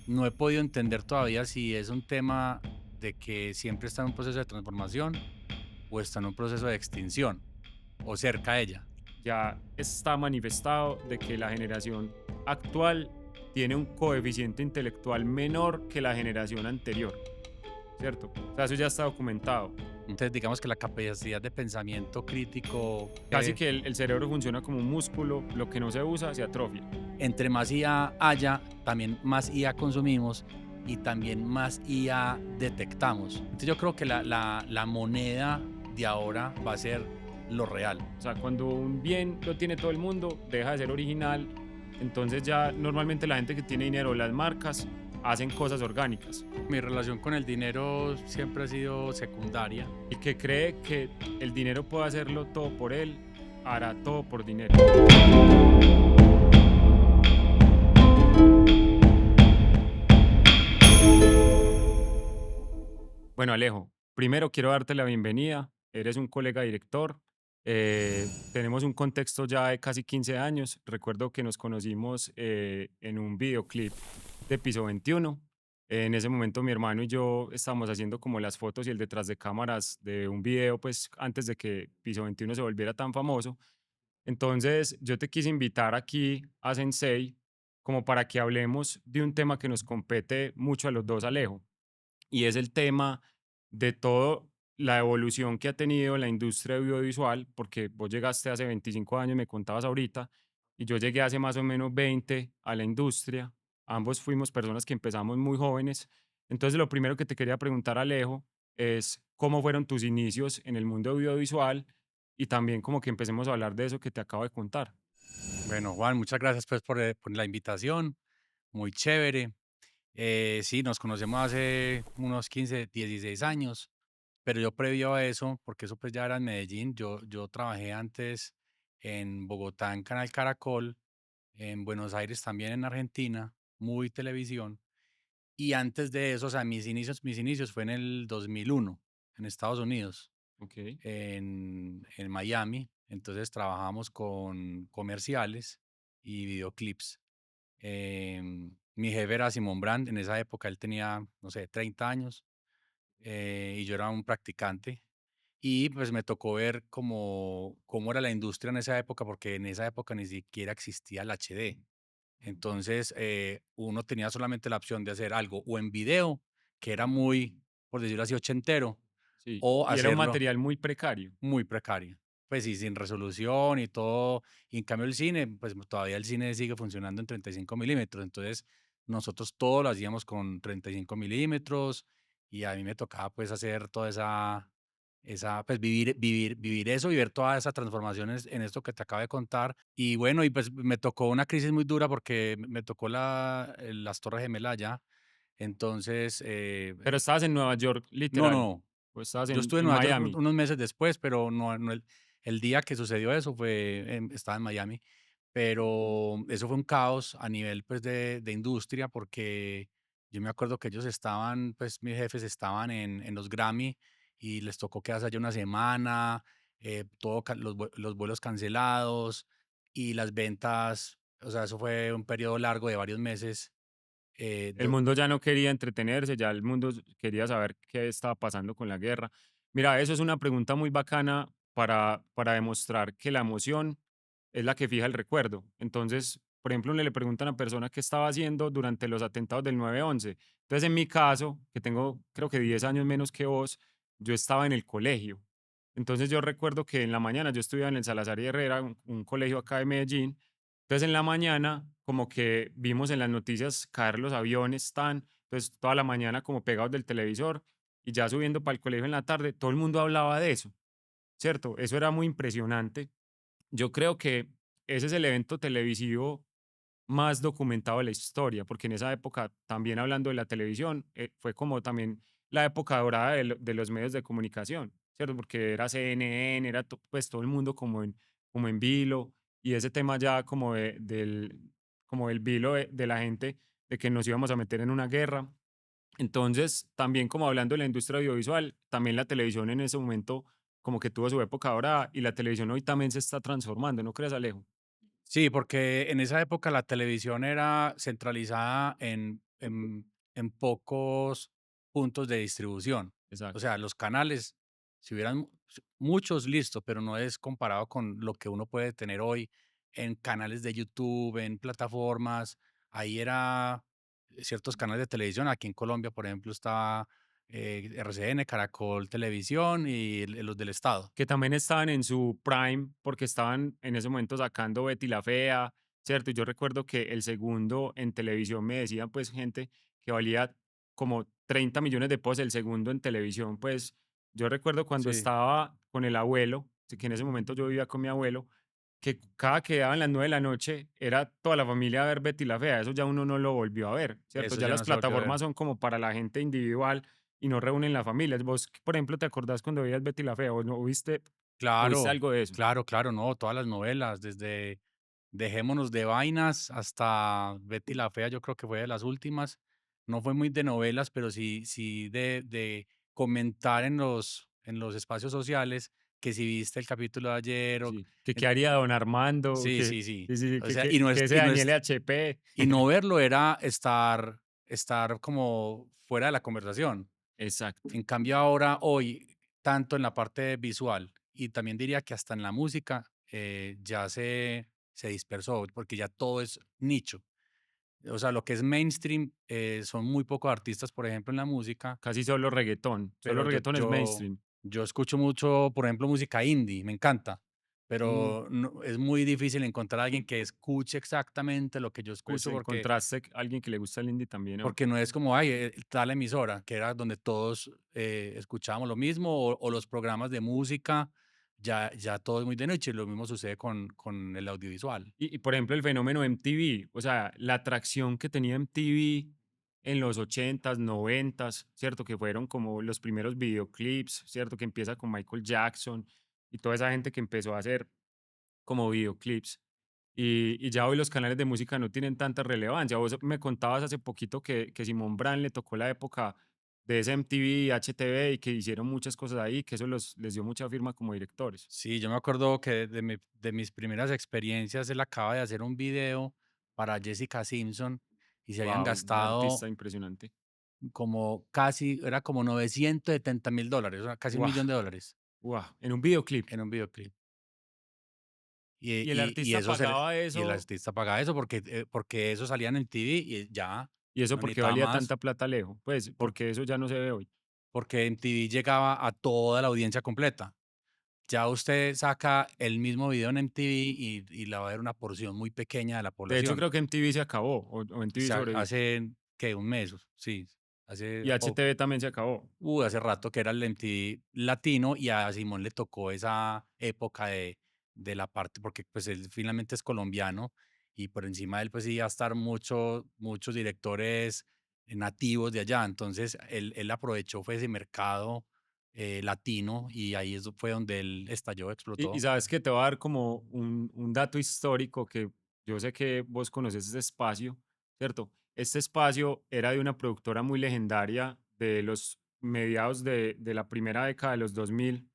no he podido entender todavía si es un tema de que siempre está en un proceso de transformación o está en un proceso de extinción o cerca de ella. Ya está manifestado de que la generación actual tiene un coeficiente intelectual menor que la generación anterior, ¿cierto? O sea, eso ya está documentado. Entonces, digamos que la capacidad de pensamiento crítico, Casi que el cerebro funciona como un músculo, lo que no se usa se atrofia. entre más IA haya, también más IA consumimos y también más IA detectamos. Entonces, yo creo que la moneda de ahora va a ser lo real. O sea, cuando un bien lo tiene todo el mundo, deja de ser original. Entonces ya normalmente la gente que tiene dinero, las marcas, hacen cosas orgánicas. Mi relación con el dinero siempre ha sido secundaria. El que cree que el dinero puede hacerlo todo por él, hará todo por dinero. Bueno, Alejo, primero quiero darte la bienvenida. Eres un colega director. Tenemos un contexto ya de casi 15 años. Recuerdo que nos conocimos en un videoclip de Piso 21. En ese momento mi hermano y yo estábamos haciendo como las fotos y el detrás de cámaras de un video, pues antes de que Piso 21 se volviera tan famoso. Entonces, yo te quise invitar aquí a Sensei como para que hablemos de un tema que nos compete mucho a los dos, Alejo, y es el tema de todo la evolución que ha tenido la industria audiovisual, porque vos llegaste hace 25 años, me contabas ahorita, y yo llegué hace más o menos 20 a la industria. Ambos fuimos personas que empezamos muy jóvenes. Entonces, lo primero que te quería preguntar, Alejo, es cómo fueron tus inicios en el mundo audiovisual y también como que empecemos a hablar de eso que te acabo de contar. Bueno, Juan, muchas gracias pues por la invitación, muy chévere. Sí, nos conocemos hace unos 15, 16 años, pero yo previo a eso, porque eso pues ya era en Medellín, yo trabajé antes en Bogotá en Canal Caracol, en Buenos Aires también en Argentina, muy televisión, y antes de eso, o sea, mis inicios fue en el 2001 en Estados Unidos, Ok. en Miami, entonces trabajamos con comerciales y videoclips. Mi jefe era Simón Brand, en esa época él tenía, no sé, 30 años, y yo era un practicante. Y pues me tocó ver cómo era la industria en esa época, porque en esa época ni siquiera existía el HD. Entonces, uno tenía solamente la opción de hacer algo o en video, que era muy, por decirlo así, ochentero, Sí. o Y era un hacerlo material muy precario. muy precario. Pues sí, sin resolución y todo. Y en cambio el cine, pues todavía el cine sigue funcionando en 35 milímetros. Entonces, nosotros todo lo hacíamos con 35 milímetros y a mí me tocaba pues hacer toda pues vivir eso y ver todas esas transformaciones en esto que te acabo de contar. Y bueno, y pues me tocó una crisis muy dura porque me tocó las Torres Gemelas allá. Entonces, Pero estabas en Nueva York, no, literal. no, O estabas yo estuve en en Nueva York Miami. unos meses después, pero no el día que sucedió eso estaba en Miami, pero eso fue un caos a nivel, pues, de industria, porque yo me acuerdo que ellos estaban, pues, mis jefes estaban en los Grammy y les tocó quedarse allá una semana, todo los vuelos cancelados y las ventas, o sea, eso fue un periodo largo de varios meses, El mundo ya no quería entretenerse, ya el mundo quería saber qué estaba pasando con la guerra. Mira, eso es una pregunta muy bacana para demostrar que la emoción es la que fija el recuerdo. Entonces, por ejemplo, le preguntan a una persona qué estaba haciendo durante los atentados del 9/11. Entonces, en mi caso, que tengo creo que 10 años menos que vos, yo estaba en el colegio. Entonces, yo recuerdo que en la mañana yo estudiaba en el Salazar y Herrera, un colegio acá de Medellín. Entonces, en la mañana, como que vimos en las noticias caer los aviones, tan, entonces toda la mañana como pegados del televisor y ya subiendo para el colegio en la tarde, todo el mundo hablaba de eso, ¿cierto? Eso era muy impresionante. Yo creo que ese es el evento televisivo más documentado de la historia, porque en esa época, también hablando de la televisión, fue como también la época dorada de los medios de comunicación, ¿cierto? Porque era CNN, era pues todo el mundo como en vilo, y ese tema ya como, como el vilo de la gente de que nos íbamos a meter en una guerra. Entonces, también como hablando de la industria audiovisual, también la televisión en ese momento como que tuvo su época dorada y la televisión hoy también se está transformando, ¿no crees, Alejo? Sí, porque en esa época la televisión era centralizada en en pocos puntos de distribución. O Exacto. sea, los canales, si hubieran muchos, listo, pero no es comparado con lo que uno puede tener hoy en canales de YouTube, en plataformas. Ahí era ciertos canales de televisión. Aquí en Colombia, por ejemplo, estaba RCN, Caracol Televisión y los del Estado. Que también estaban en su prime, porque estaban en ese momento sacando Betty la Fea, ¿cierto? Y yo recuerdo que el segundo en televisión me decían, pues, gente que valía como 30 millones de pesos el segundo en televisión, pues, yo recuerdo cuando Sí, estaba con el abuelo, que en ese momento yo vivía con mi abuelo, que cada que daban las 9 de la noche era toda la familia a ver Betty la Fea, eso ya uno no lo volvió a ver, ¿cierto? eso Ya ya las no se volvió a plataformas ver. son como para la gente individual y no reúnen las familias. Vos, por ejemplo, ¿te acordás cuando veías Betty la Fea o no viste Claro, algo de eso? claro, claro, no, todas las novelas, desde Dejémonos de Vainas hasta Betty la Fea, yo creo que fue de las últimas. No fue muy de novelas, pero sí de comentar en los espacios sociales que si viste el capítulo de ayer o Sí, que qué en haría don Armando, sí, que sí, sí. sí, sí, sí, O sea, y no que es ese Daniel HP. y no verlo era estar como fuera de la conversación. Exacto, En cambio, ahora, hoy, tanto en la parte visual y también diría que hasta en la música, ya se dispersó, porque ya todo es nicho. O sea, lo que es mainstream, son muy pocos artistas, por ejemplo, en la música, casi solo pero reggaetón es mainstream. yo escucho mucho, por ejemplo, música indie, me encanta, Mm, pero es muy difícil encontrar a alguien que escuche exactamente lo que yo pues escucho porque encontraste alguien que le gusta el indie también, ¿no? porque no es como, ay, tal emisora, que era donde todos escuchábamos lo mismo, o los programas de música, ya todo es muy de noche. Lo mismo sucede con el audiovisual. Y, por ejemplo, el fenómeno MTV, o sea, la atracción que tenía MTV en los 80s, 90s, ¿cierto? Que fueron como los primeros videoclips, ¿cierto? Que empieza con Michael Jackson y toda esa gente que empezó a hacer como videoclips. Y ya hoy los canales de música no tienen tanta relevancia. Vos me contabas hace poquito que Simón Brand le tocó la época de ese MTV y HTV y que hicieron muchas cosas ahí, que eso les dio mucha firma como directores. Sí, yo me acuerdo que de mis primeras experiencias, él acaba de hacer un video para Jessica Simpson y se habían Wow, un artista gastado impresionante. como casi, era como $970,000, o sea, casi un Wow, millón de dólares wow, en un videoclip. en un videoclip. Y el Y artista eso pagaba y el eso, artista paga eso porque eso salía en TV y ya, y eso no porque necesitaba valía más, tanta plata lejos, pues por porque eso ya no se ve hoy. porque en TV llegaba a toda la audiencia completa. Ya usted saca el mismo video en MTV y le va a ver una porción muy pequeña de la De hecho, población. creo que MTV se acabó o MTV sobrevivió. Hace, ¿qué? Un mes, sí, hace Y poco. HTV también se acabó. Hace rato que era el MTV latino y a Simón le tocó esa época de la parte, porque pues él finalmente es colombiano y por encima de él pues iba a estar muchos directores nativos de allá. Entonces él aprovechó fue ese mercado latino y ahí eso fue donde él estalló, Y explotó. sabes que te voy a dar como un dato histórico que yo sé que vos conoces ese espacio, ¿cierto? Este espacio era de una productora muy legendaria de los mediados de la primera década de los 2000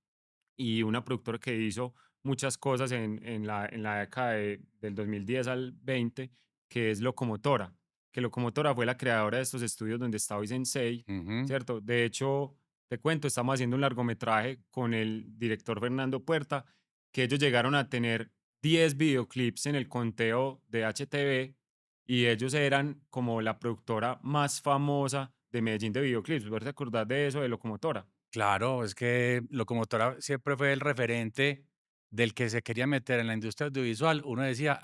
y una productora que hizo muchas cosas en la década del 2010 al 20, que es Locomotora, que Locomotora fue la creadora de estos estudios donde está hoy Sensei, Ujú. ¿cierto? De hecho, te cuento, estamos haciendo un largometraje con el director Fernando Puerta, que ellos llegaron a tener 10 videoclips en el conteo de HTV y ellos eran como la productora más famosa de Medellín de videoclips. ¿Vos te acordás de eso, de Locomotora? Claro, es que Locomotora siempre fue el referente del que se quería meter en la industria audiovisual. Uno decía,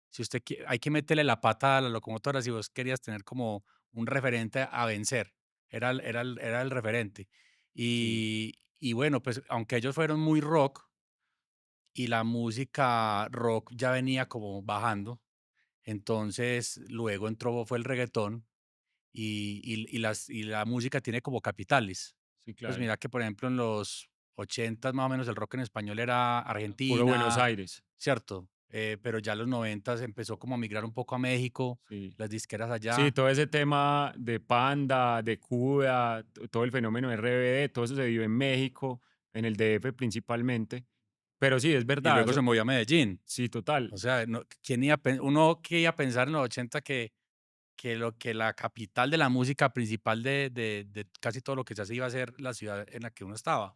si usted hay que meterle la pata a la locomotora si vos querías tener como un referente a vencer. Era el referente. Sí. Y bueno, pues aunque ellos fueron muy rock y la música rock ya venía como bajando, entonces luego fue el reggaetón y la música tiene como capitales. Sí, Pues claro. mira que, por ejemplo, en los 80 más o menos el rock en español era Puro Buenos Argentina, Aires. ¿cierto? Pero ya en los 90 empezó como a migrar un poco a México, Sí. las disqueras Sí, allá. todo ese tema de Panda, de Cuda, todo el fenómeno RBD, todo eso se dio en México, en el DF principalmente. Pero sí, es Y verdad, luego eso, se movió a Medellín. sí, total. O sea, uno qué iba a pensar en los 80 que que la capital de la música principal de casi todo lo que se hace iba a ser la ciudad en la que uno estaba.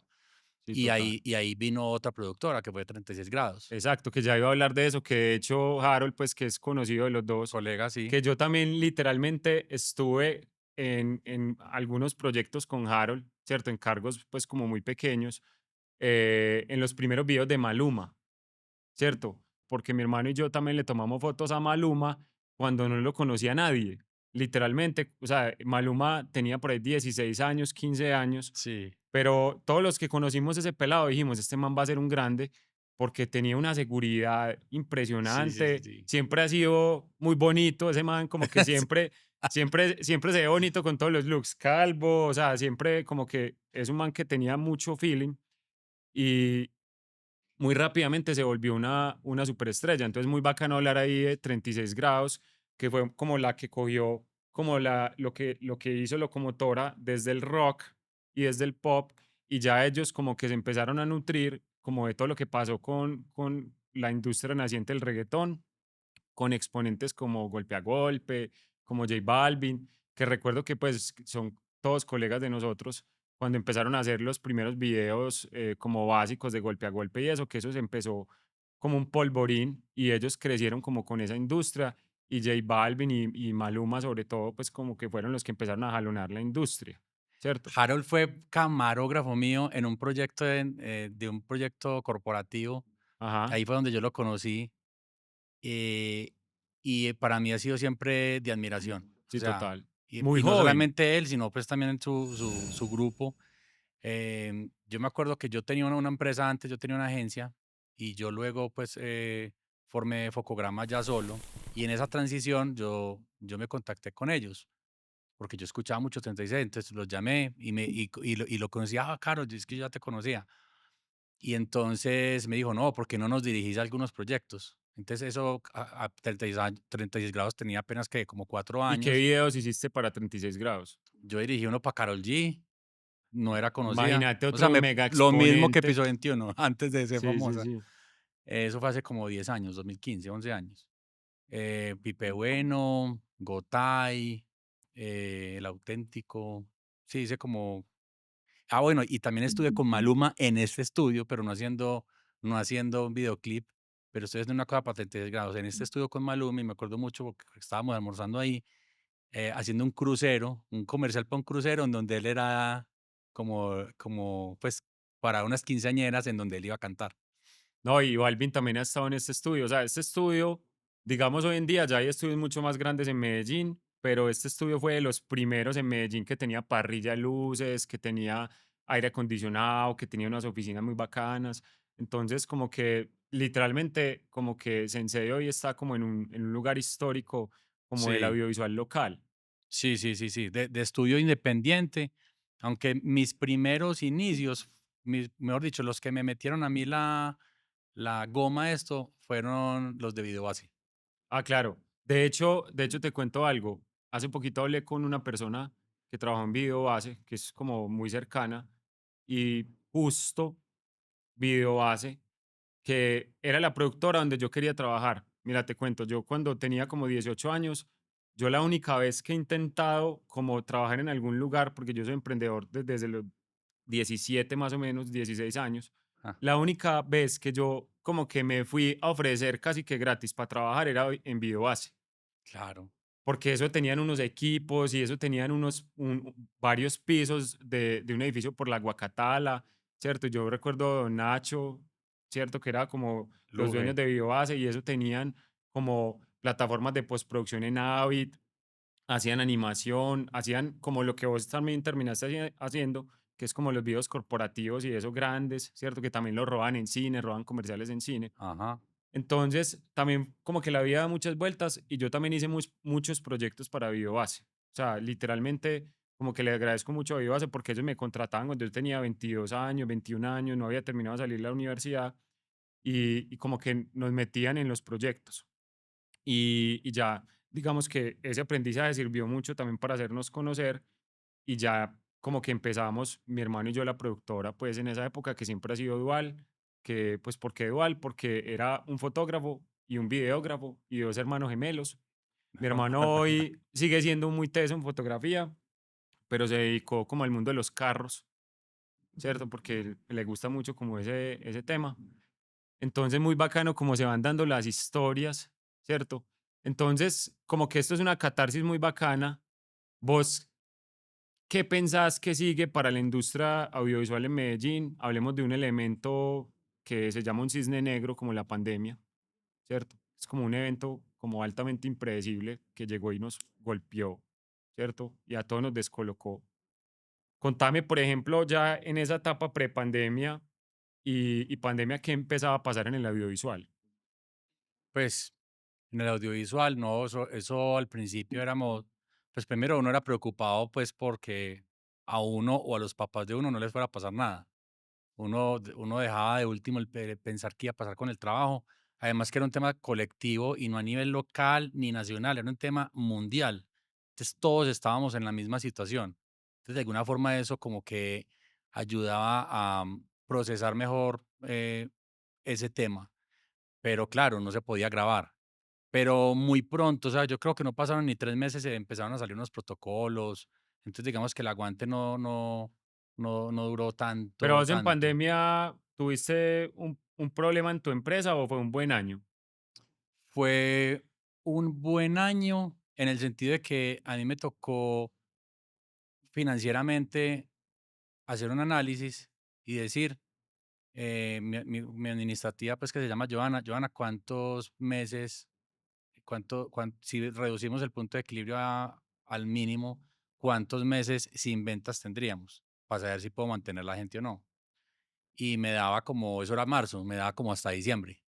Sí, total. Y ahí vino otra productora que fue 36 Grados. Exacto, que ya iba a hablar de eso, que de hecho Harold, pues que es conocido de los dos, Colega, sí, que yo también literalmente estuve en algunos proyectos con Harold, ¿cierto? En cargos pues como muy pequeños, en los primeros videos de Maluma, ¿cierto? Porque mi hermano y yo también le tomamos fotos a Maluma cuando no lo conocía nadie, literalmente, o sea, Maluma tenía por ahí 16 años, 15 años, sí, pero todos los que conocimos ese pelado dijimos, este man va a ser un grande porque tenía una seguridad sí, sí, sí, impresionante, sí. siempre ha sido muy bonito, ese man como que Sí. siempre se ve bonito con todos los looks, calvo, o sea, siempre como que es un man que tenía mucho feeling y muy rápidamente se volvió una superestrella. Entonces, muy bacano hablar ahí de 36 grados, que fue como la que cogió, como lo que hizo Locomotora desde el rock y desde el pop, y ya ellos como que se empezaron a nutrir como de todo lo que pasó con la industria naciente del reggaetón, con exponentes como Golpe a Golpe, como J Balvin, que recuerdo que pues son todos colegas de nosotros cuando empezaron a hacer los primeros videos como básicos de Golpe a Golpe y eso, que eso se empezó como un polvorín y ellos crecieron como con esa industria y J Balvin y Maluma sobre todo pues como que fueron los que empezaron a jalonar la industria, ¿cierto? Harold fue camarógrafo mío en un proyecto de un proyecto corporativo. Ajá, Ahí fue donde yo lo conocí. eh, y para mí ha sido siempre de admiración. O sí, sea, total. Muy y no joven. solamente él, sino pues también su grupo. Yo me acuerdo que yo tenía una empresa antes, yo tenía una agencia y yo luego pues formé Focograma ya solo y en esa transición yo me contacté con ellos porque yo escuchaba mucho 36, entonces los llamé y lo conocía, claro, es que yo ya te conocía. Y entonces me dijo, no, ¿por qué no nos dirigís a algunos proyectos? Entonces eso a 36 grados tenía apenas que como cuatro ¿Y qué años. videos hiciste para 36 grados? Yo dirigí uno para Carol G, no era conocida. Imagínate O sea, otro mega lo mismo que exponente. Piso 21, antes de ser Sí, sí, famosa. sí. Eso fue hace como 10 años, 2015, 11 años. Pipe Bueno, Gotay, El Auténtico. Sí, hice como. Ah, bueno, y también estuve con Maluma en este estudio, pero no haciendo un videoclip, pero estoy haciendo una cosa para 36 grados. En este estudio con Maluma, y me acuerdo mucho porque estábamos almorzando ahí, haciendo un crucero, un comercial para un crucero en donde él era pues, para unas quinceañeras en donde él iba a cantar. No, y Balvin también ha estado en este estudio. O sea, este estudio, digamos, hoy en día ya hay estudios mucho más grandes en Medellín, pero este estudio fue de los primeros en Medellín que tenía parrilla de luces, que tenía aire acondicionado, que tenía unas oficinas muy bacanas. Entonces, como que literalmente, como que Sensei hoy está como en un lugar histórico como del Sí, audiovisual local. sí, sí, sí, sí, de estudio independiente, aunque mis primeros inicios, mejor dicho, los que me metieron a mí la goma a esto fueron los de Videobase. Ah, claro. De hecho, te cuento algo. Hace poquito hablé con una persona que trabaja en Videobase, que es como muy cercana, y justo Videobase, que era la productora donde yo quería trabajar. Mira, te cuento, yo cuando tenía como 18 años, yo la única vez que he intentado como trabajar en algún lugar, porque yo soy emprendedor desde los 17 más o menos, 16 años, Ah, la única vez que yo como que me fui a ofrecer casi que gratis para trabajar era en Videobase. claro, Porque eso tenían unos equipos y eso tenían varios pisos de un edificio por la Guacatala, ¿cierto? Yo recuerdo a Don Nacho, ¿cierto? Que era como los dueños Luge, de Biobase y eso tenían como plataformas de postproducción en Avid, hacían animación, hacían como lo que vos también terminaste haciendo, que es como los videos corporativos y eso grandes, ¿cierto? Que también los roban en cine, roban comerciales en cine. ajá, Entonces, también como que la vida da muchas vueltas y yo también hice muchos proyectos para Biobase. O sea, literalmente como que le agradezco mucho a Biobase porque ellos me contrataban cuando yo tenía 22 años, 21 años, no había terminado de salir de la universidad y como que nos metían en los proyectos. Y ya, digamos que ese aprendizaje sirvió mucho también para hacernos conocer y ya como que empezamos, mi hermano y yo, la productora, pues en esa época que siempre ha sido dual, que pues ¿por qué dual? Porque era un fotógrafo y un videógrafo y dos hermanos gemelos. Mi hermano hoy sigue siendo muy teso en fotografía, pero se dedicó como al mundo de los carros, ¿cierto? Porque le gusta mucho como ese tema. Entonces, muy bacano como se van dando las historias, ¿cierto? Entonces, como que esto es una catarsis muy bacana. ¿Vos qué pensás que sigue para la industria audiovisual en Medellín? Hablemos de un elemento que se llama un cisne negro, como la pandemia, ¿cierto? Es como un evento como altamente impredecible que llegó y nos golpeó, ¿cierto? Y a todos nos descolocó. Contame, por ejemplo, ya en esa etapa prepandemia y pandemia, ¿qué empezaba a pasar en el audiovisual? Pues, en el audiovisual, no, eso al principio éramos, pues, primero uno era preocupado, pues, porque a uno o a los papás de uno no les fuera a pasar nada. Uno dejaba de último el pensar qué iba a pasar con el trabajo. Además que era un tema colectivo y no a nivel local ni nacional, era un tema mundial. Entonces, todos estábamos en la misma situación. Entonces, de alguna forma eso como que ayudaba a procesar mejor, ese tema. Pero claro, no se podía grabar. Pero muy pronto, o sea, yo creo que no pasaron ni 3 meses, empezaron a salir unos protocolos. Entonces, digamos que el aguante no duró Pero tanto, vos en tanto. pandemia, ¿tuviste un problema en tu empresa o fue un buen año? Fue un buen año en el sentido de que a mí me tocó financieramente hacer un análisis y decir, mi administrativa, pues, que se llama Joana: "Joana, ¿cuántos meses si reducimos el punto de equilibrio al mínimo, cuántos meses sin ventas tendríamos? Para saber si puedo mantener la gente o no". Y me daba como, eso era marzo, me daba como hasta diciembre.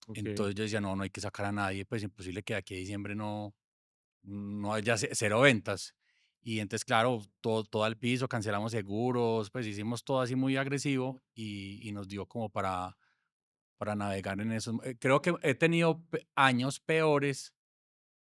Ok. Entonces yo decía: "No, no hay que sacar a nadie, pues imposible que de aquí a diciembre no haya cero ventas". Y entonces, claro, todo al piso, cancelamos seguros, pues hicimos todo así muy agresivo y nos dio como para navegar en eso. Creo que he tenido años peores,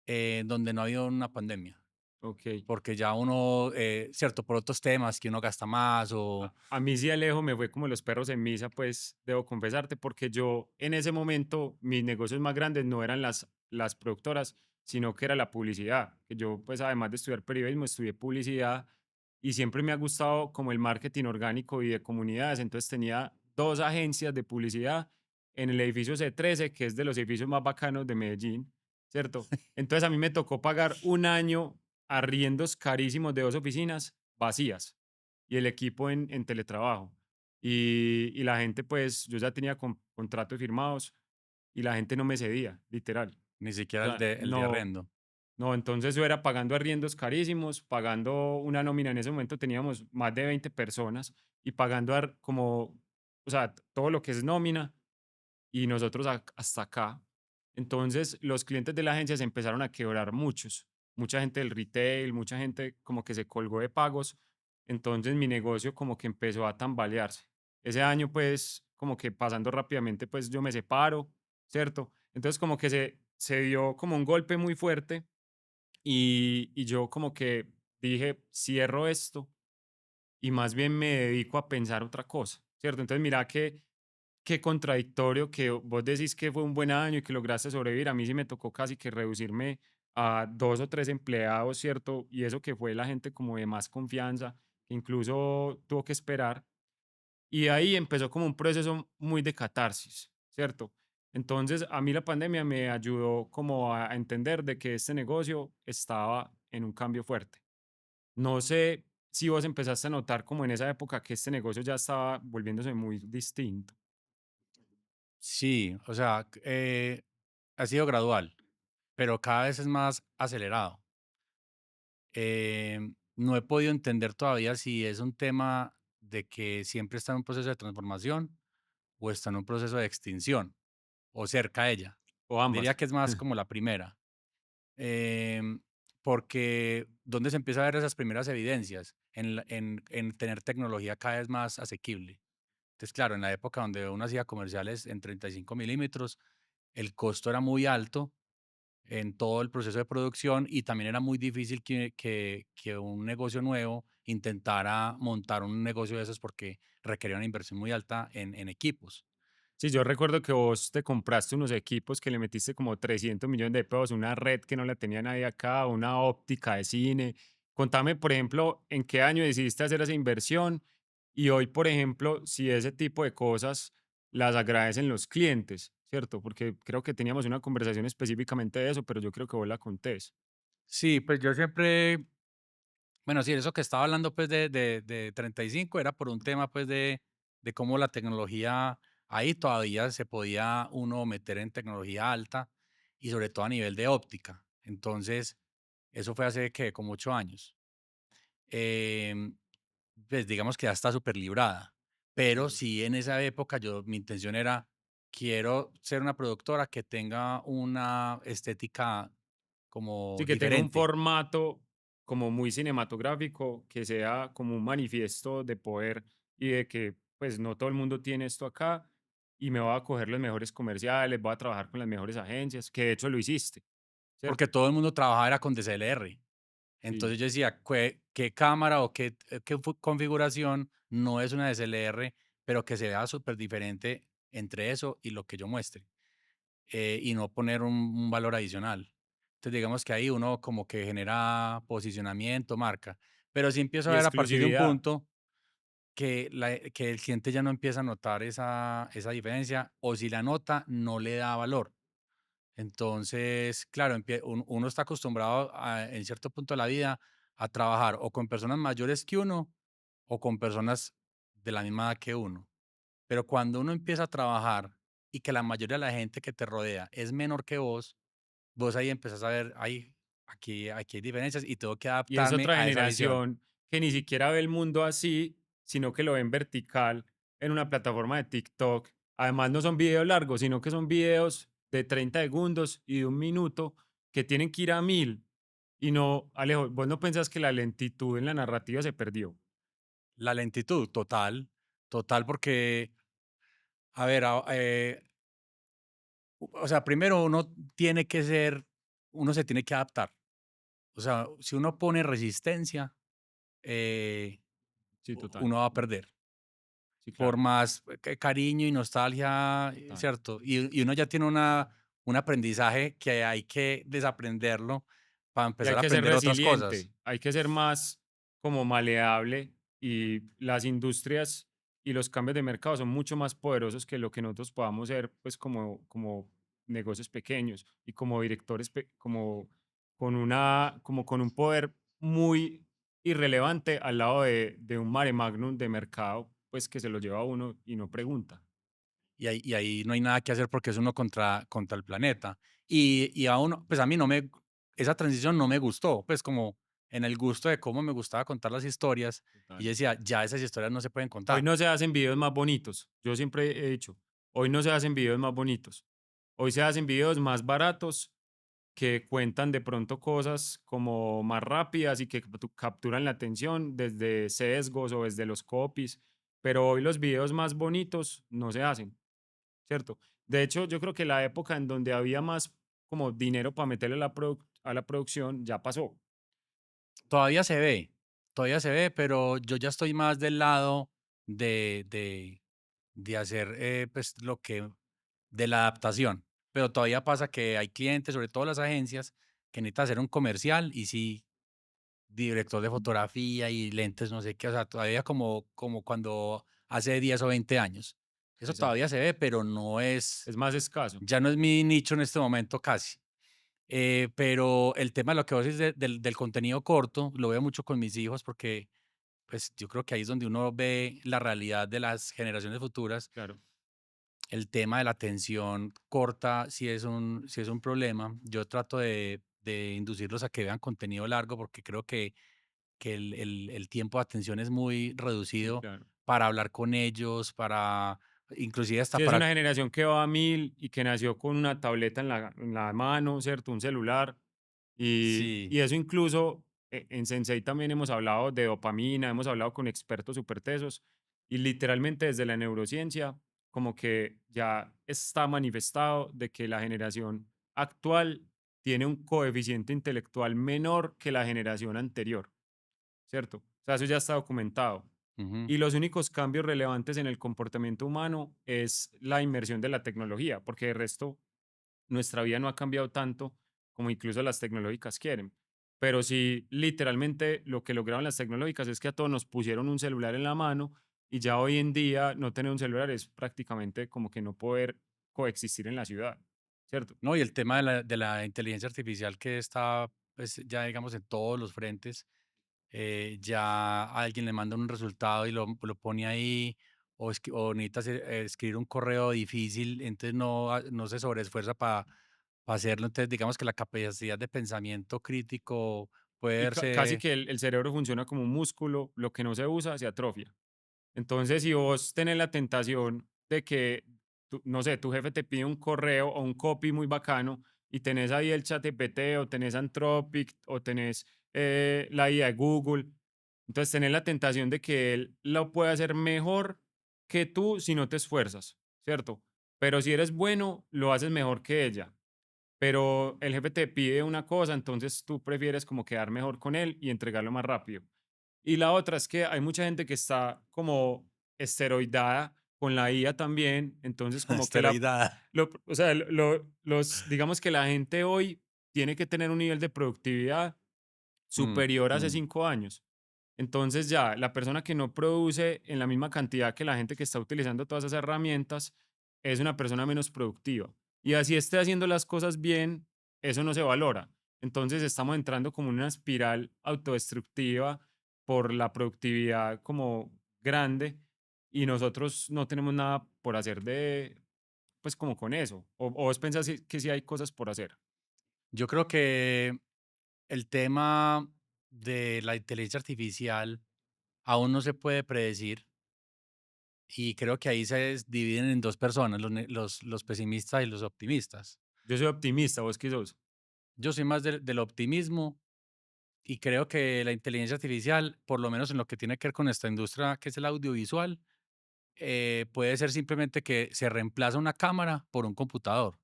donde no ha habido una pandemia. Ok. Porque ya uno, cierto, por otros temas que uno gasta más o A mí sí Alejo me fue como los perros en misa, pues debo confesarte, porque yo en ese momento mis negocios más grandes no eran las productoras, sino que era la publicidad. Que yo, pues además de estudiar periodismo, estudié publicidad y siempre me ha gustado como el marketing orgánico y de comunidades. Entonces tenía dos agencias de publicidad en el edificio C13, que es de los edificios más bacanos de Medellín, ¿cierto? Entonces a mí me tocó pagar un año arriendos carísimos de dos oficinas vacías y el equipo en teletrabajo. Y la gente, pues, yo ya tenía contratos firmados y la gente no me cedía, literal. ni O siquiera sea, el de no, arrendo. no, entonces yo era pagando arriendos carísimos, pagando una nómina, en ese momento teníamos más de 20 personas y pagando como, o sea, todo lo que es nómina y nosotros hasta acá. Entonces, los clientes de la agencia se empezaron a quebrar muchos, mucha gente del retail, mucha gente como que se colgó de pagos. Entonces, mi negocio como que empezó a tambalearse. Ese año, pues, como que pasando rápidamente, pues yo me separo, ¿cierto? Entonces, como que se dio como un golpe muy fuerte y yo como que dije, cierro esto y más bien me dedico a pensar otra cosa, ¿cierto? Entonces, mira que qué contradictorio que vos decís que fue un buen año y que lograste sobrevivir. A mí sí me tocó casi que reducirme a 2 o 3 empleados, ¿cierto? Y eso que fue la gente como de más confianza, que incluso tuvo que esperar. Y ahí empezó como un proceso muy de catarsis, ¿cierto? Entonces, a mí la pandemia me ayudó como a entender de que este negocio estaba en un cambio fuerte. No sé si vos empezaste a notar como en esa época que este negocio ya estaba volviéndose muy distinto. Sí, o sea, ha sido gradual, pero cada vez es más acelerado. No he podido entender todavía si es un tema de que siempre está en un proceso de transformación o está en un proceso de extinción o cerca de ella. O Diría ambas. que es más como la primera. Em, Porque ¿dónde se empieza a ver esas primeras evidencias? En tener tecnología cada vez más asequible. Entonces, claro, en la época donde uno hacía comerciales en 35 milímetros, el costo era muy alto en todo el proceso de producción y también era muy difícil que un negocio nuevo intentara montar un negocio de esos porque requería una inversión muy alta en equipos. Sí, yo recuerdo que vos te compraste unos equipos que le metiste como 300 millones de pesos, una red que no la tenía nadie acá, una óptica de cine. Contame, por ejemplo, en qué año decidiste hacer esa inversión y hoy, por ejemplo, si ese tipo de cosas las agradecen los clientes, ¿cierto? Porque creo que teníamos una conversación específicamente de eso, pero yo creo que vos la contés. Sí, pues yo siempre, bueno, sí, eso que estaba hablando pues de 35 era por un tema pues de cómo la tecnología, ahí todavía se podía uno meter en tecnología alta y sobre todo a nivel de óptica. Entonces, eso fue hace que como 8 años. Em, pues digamos que ya está súper librada, pero Sí. sí en esa época mi intención era, quiero ser una productora que tenga una estética Sí, como que tenga un diferente. formato como muy cinematográfico, que sea como un manifiesto de poder y de que pues no todo el mundo tiene esto acá y me voy a coger los mejores comerciales, voy a trabajar con las mejores agencias, que de hecho lo hiciste, Porque ¿cierto? todo el mundo trabajaba era con DSLR. Sí, Entonces yo decía, ¿qué cámara o configuración no es una DSLR, pero que se vea súper diferente entre eso y lo que yo muestre? Y no poner un valor adicional. Entonces digamos que ahí uno como que genera posicionamiento, marca. Pero sí empiezo a y ver a partir de un exclusividad. punto que el cliente ya no empieza a notar esa diferencia, o si la nota, no le da valor. Entonces, claro, uno está acostumbrado en cierto punto de la vida a trabajar o con personas mayores que uno o con personas de la misma edad que uno. Pero cuando uno empieza a trabajar y que la mayoría de la gente que te rodea es menor que vos ahí empezás a ver, aquí hay diferencias y tengo que Y es adaptarme otra a esa visión. generación que ni siquiera ve el mundo así, sino que lo ven vertical en una plataforma de TikTok. Además, no son videos largos, sino que son videos de 30 segundos y de 1 minuto que tienen que ir a 1000. Y no, Alejo, vos no pensás que la lentitud en la narrativa se perdió. La lentitud, total, total, porque, a ver, o sea, primero uno se tiene que adaptar. O sea, si uno pone resistencia, eh, Sí, total. uno va a perder. Sí, Por claro, más cariño y nostalgia, total. ¿cierto? Y uno ya tiene un aprendizaje que hay que desaprenderlo para Y hay empezar a que ser aprender otras cosas. resiliente, hay que ser más como maleable y las industrias y los cambios de mercado son mucho más poderosos que lo que nosotros podamos ser, pues como negocios pequeños y como directores, como con un poder muy irrelevante al lado de un mare magnum de mercado, pues que se lo lleva a uno y no pregunta. Y ahí no hay nada que hacer porque es uno contra el planeta. Y a uno, pues a mí esa transición no me gustó, pues como en el gusto de cómo me gustaba contar las historias. Y Total. yo decía, ya esas historias no se pueden Hoy contar. no se hacen videos más bonitos. Yo siempre he dicho, hoy no se hacen videos más bonitos. Hoy se hacen videos más baratos que cuentan de pronto cosas como más rápidas y que capturan la atención desde sesgos o desde los copies. Pero hoy los videos más bonitos no se hacen, ¿cierto? De hecho, yo creo que la época en donde había más como dinero para meterle a a la producción ya pasó. Todavía se ve, todavía se ve, pero yo ya estoy más del lado de hacer, pues, de la adaptación. Pero todavía pasa que hay clientes, sobre todo las agencias, que necesitan hacer un comercial y sí, director de fotografía y lentes, no sé qué, o sea, todavía como cuando hace 10 o 20 años. Eso Exacto. todavía se ve, pero Es más escaso. ya no es mi nicho en este momento casi. Pero el tema de lo que vos dices del contenido corto, lo veo mucho con mis hijos porque, pues, yo creo que ahí es donde uno ve la realidad de las generaciones futuras. Claro. El tema de la atención corta sí es un problema. Yo trato de inducirlos a que vean contenido largo porque creo que el tiempo de atención es muy Sí, reducido claro. para hablar con ellos, inclusive hasta Sí, es para. una generación que va a 1000 y que nació con una tableta en la mano, ¿cierto? Un celular. Sí, Y eso incluso en Sensei también hemos hablado de dopamina, hemos hablado con expertos súper tesos y literalmente desde la neurociencia como que ya está manifestado de que la generación actual tiene un coeficiente intelectual menor que la generación anterior, ¿cierto? O sea, eso ya está documentado. Ujú. Y los únicos cambios relevantes en el comportamiento humano es la inmersión de la tecnología, porque de resto nuestra vida no ha cambiado tanto como incluso las tecnológicas quieren. Pero sí, literalmente lo que lograron las tecnológicas es que a todos nos pusieron un celular en la mano y ya hoy en día no tener un celular es prácticamente como que no poder coexistir en la ciudad, ¿cierto? No, y el tema de la inteligencia artificial que está, pues, ya digamos en todos los frentes, ya alguien le manda un resultado y lo pone ahí, o necesita escribir un correo difícil, entonces no se sobreesfuerza para hacerlo. Entonces, digamos que la capacidad de pensamiento crítico puede Y casi verse que el cerebro funciona como un músculo, lo que no se usa se atrofia. Entonces, si vos tenés la tentación de que, no sé, tu jefe te pide un correo o un copy muy bacano y tenés ahí el chat ChatGPT o tenés Anthropic o tenés la IA de Google, entonces tenés la tentación de que él lo pueda hacer mejor que tú si no te esfuerzas, ¿cierto? Pero si eres bueno, lo haces mejor que ella. Pero el jefe te pide una cosa, entonces tú prefieres como quedar mejor con él y entregarlo más rápido. Y la otra es que hay mucha gente que está como esteroidada con la IA también, entonces como que esteroidada. o sea, digamos que la gente hoy tiene que tener un nivel de productividad Mm, superior a hace mm. 5 años. Entonces ya, la persona que no produce en la misma cantidad que la gente que está utilizando todas esas herramientas es una persona menos productiva. Y así esté haciendo las cosas bien, eso no se valora. Entonces estamos entrando como en una espiral autodestructiva por la productividad como grande y nosotros no tenemos nada por hacer pues como con eso. O vos pensás que sí hay cosas por hacer. Yo creo que el tema de la inteligencia artificial aún no se puede predecir. Y creo que ahí dividen en 2 personas, los pesimistas y los optimistas. Yo soy optimista, vos qué sos. Yo soy más del optimismo y creo que la inteligencia artificial, por lo menos en lo que tiene que ver con esta industria que es el audiovisual, puede ser simplemente que se reemplaza una cámara por un computador,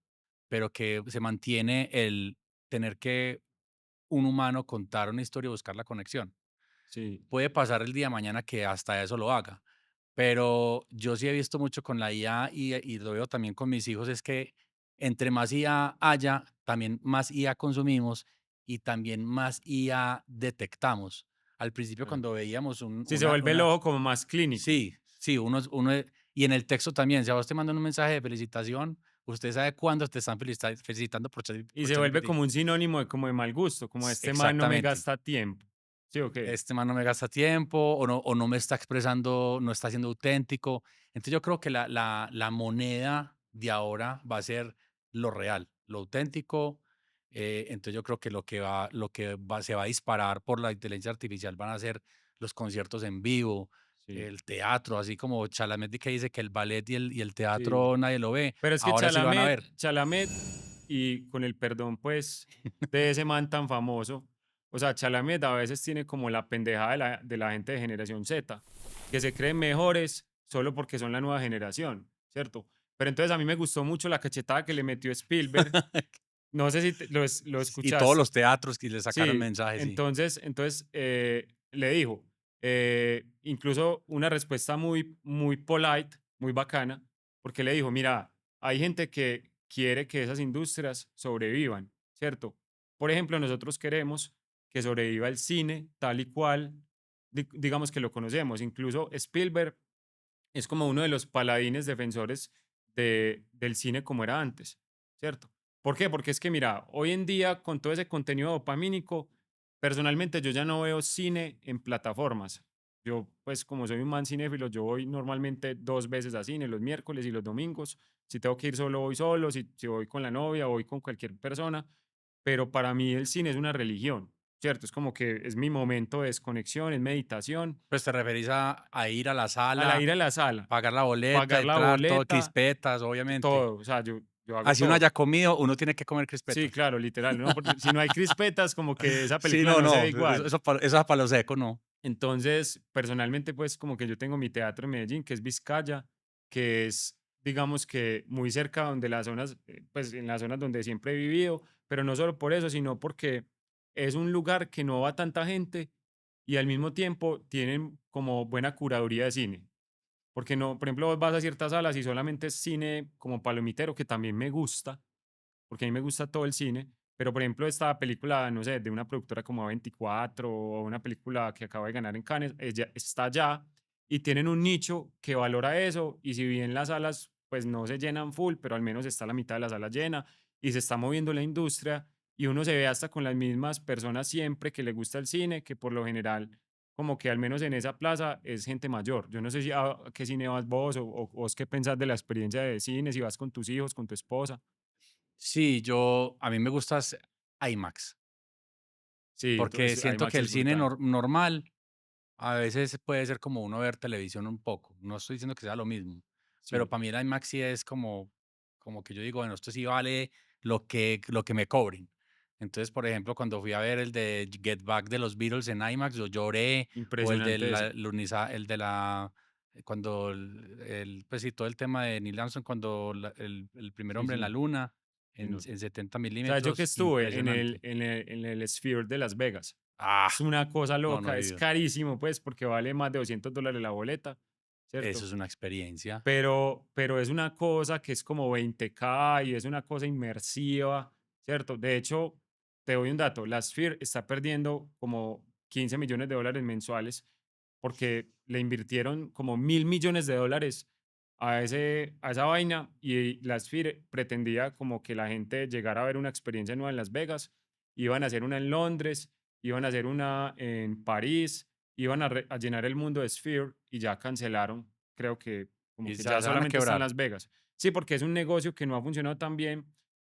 pero que se mantiene el tener que un humano contar una historia y buscar la conexión. Sí, Puede pasar el día de mañana que hasta eso lo haga. Pero yo sí he visto mucho con la IA y lo veo también con mis hijos, es que entre más IA haya, también más IA consumimos y también más IA detectamos. Al principio claro. cuando veíamos Sí, se vuelve el una ojo como más clínico. sí, sí, y en el texto también, si a vos te mandan un mensaje de felicitación, usted sabe cuándo te están felicitando Y por se vuelve ChatGPT. como un sinónimo de como de mal gusto, como este man no me Exactamente. gasta tiempo. ¿Sí o qué? Este man no me gasta tiempo o no me está expresando, no está siendo auténtico. Entonces yo creo que la moneda de ahora va a ser lo real, lo auténtico. Entonces yo creo que se va a disparar por la inteligencia artificial van a ser los conciertos en vivo, Sí, el teatro, así como Chalamet que dice que el ballet y el sí. teatro nadie lo ve, Pero es que ahora sí lo van a ver. Chalamet, y con el perdón, pues, de ese man tan famoso, o sea, Chalamet a veces tiene como la pendejada de la gente de generación Z, que se creen mejores solo porque son la nueva generación, ¿cierto? Pero entonces a mí me gustó mucho la cachetada que le metió Spielberg. No sé si lo Y todos escuchaste. los teatros que le sacaron Sí, mensajes, sí. entonces le dijo, incluso una respuesta muy, muy polite, muy bacana, porque le dijo, mira, hay gente que quiere que esas industrias sobrevivan, ¿cierto? Por ejemplo, nosotros queremos que sobreviva el cine tal y cual, digamos que lo conocemos. Incluso Spielberg es como uno de los paladines defensores del cine como era antes, ¿cierto? ¿Por qué? Porque es que, mira, hoy en día con todo ese contenido dopamínico, personalmente yo ya no veo cine en plataformas. Yo, pues como soy un man cinéfilo, yo voy normalmente 2 veces a cine, los miércoles y los domingos. Si tengo que ir solo, voy solo, si voy con la novia, voy con cualquier persona. Pero para mí el cine es una religión, ¿cierto? Es como que es mi momento de desconexión, es meditación. Pues te referís a ir a la A la sala, ir a la sala, pagar la boleta, pagar la entrar, todo, boleta, crispetas, obviamente. todo, o sea, yo hago Así uno todo. haya comido, uno tiene que comer Sí, crispetas. claro, literal, ¿no? Porque si no hay crispetas, como que esa Sí, película no, no se ve no, igual. eso a palo seco, no. Entonces, personalmente, pues como que yo tengo mi teatro en Medellín, que es Vizcaya, que es, digamos que muy cerca donde las zonas, pues en las zonas donde siempre he vivido, pero no solo por eso, sino porque es un lugar que no va tanta gente y al mismo tiempo tienen como buena curaduría de cine. Porque no, por ejemplo, vos vas a ciertas salas y solamente es cine como palomitero, que también me gusta, porque a mí me gusta todo el cine, pero por ejemplo, esta película, no sé, de una productora como A24 o una película que acaba de ganar en Cannes, ella está allá y tienen un nicho que valora eso y si bien las salas pues no se llenan full, pero al menos está la mitad de la sala llena y se está moviendo la industria y uno se ve hasta con las mismas personas siempre que le gusta el cine, que por lo general como que al menos en esa plaza es gente mayor. Yo no sé si a qué cine vas vos o vos qué pensás de la experiencia de cine, si vas con tus hijos, con tu esposa. Sí, a mí me gusta IMAX, Sí, porque entonces siento que IMAX el es cine brutal. normal a veces puede ser como uno ver televisión un poco. No estoy diciendo que sea lo mismo, pero Sí, para mí el IMAX sí es como que yo digo, bueno, esto sí vale lo que me cobren. Entonces, por ejemplo, cuando fui a ver el de Get Back de los Beatles en IMAX, yo lloré, o el de impresionante la ese. el de la cuando pues sí, todo el tema de Neil Armstrong cuando el primer Sí, hombre en la sí, luna sí, no. en 70 ¿Sabes? Yo que milímetros, estuve impresionante. en el Sphere de Las Vegas. Ah, Es una cosa no, no loca, he es ido. carísimo, pues, porque vale más de $200 la boleta, Eso ¿cierto? es una experiencia. Pero es una cosa que es como 20K y es una cosa inmersiva, ¿cierto? De hecho, te doy un dato, la Sphere está perdiendo como $15 millones mensuales porque le invirtieron como $1.000 millones a esa vaina y la Sphere pretendía como que la gente llegara a ver una experiencia nueva en Las Vegas, iban a hacer una en Londres, iban a hacer una en París, iban a llenar el mundo de Sphere y ya cancelaron, creo que como Y que se ya se van a solamente está en quebrar. Las Vegas. Sí, porque es un negocio que no ha funcionado tan bien.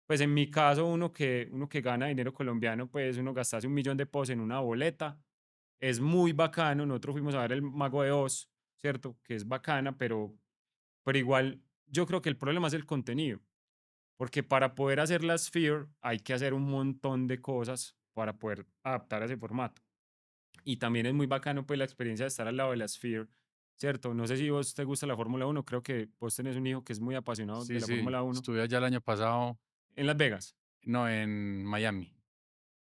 Pues en mi caso, uno que gana dinero colombiano, pues uno gastase 1 millón de pesos en una boleta. Es muy bacano. Nosotros fuimos a ver el Mago de Oz, ¿cierto? Que es bacana, pero igual yo creo que el problema es el contenido. Porque para poder hacer la Sphere hay que hacer un montón de cosas para poder adaptar a ese formato. Y también es muy bacano, pues, la experiencia de estar al lado de la Sphere, ¿cierto? No sé si vos te gusta la Fórmula 1, creo que vos tenés un hijo que es muy apasionado de Sí, la sí, Fórmula 1 estuve allá el año pasado, en Las Vegas. no, en Miami,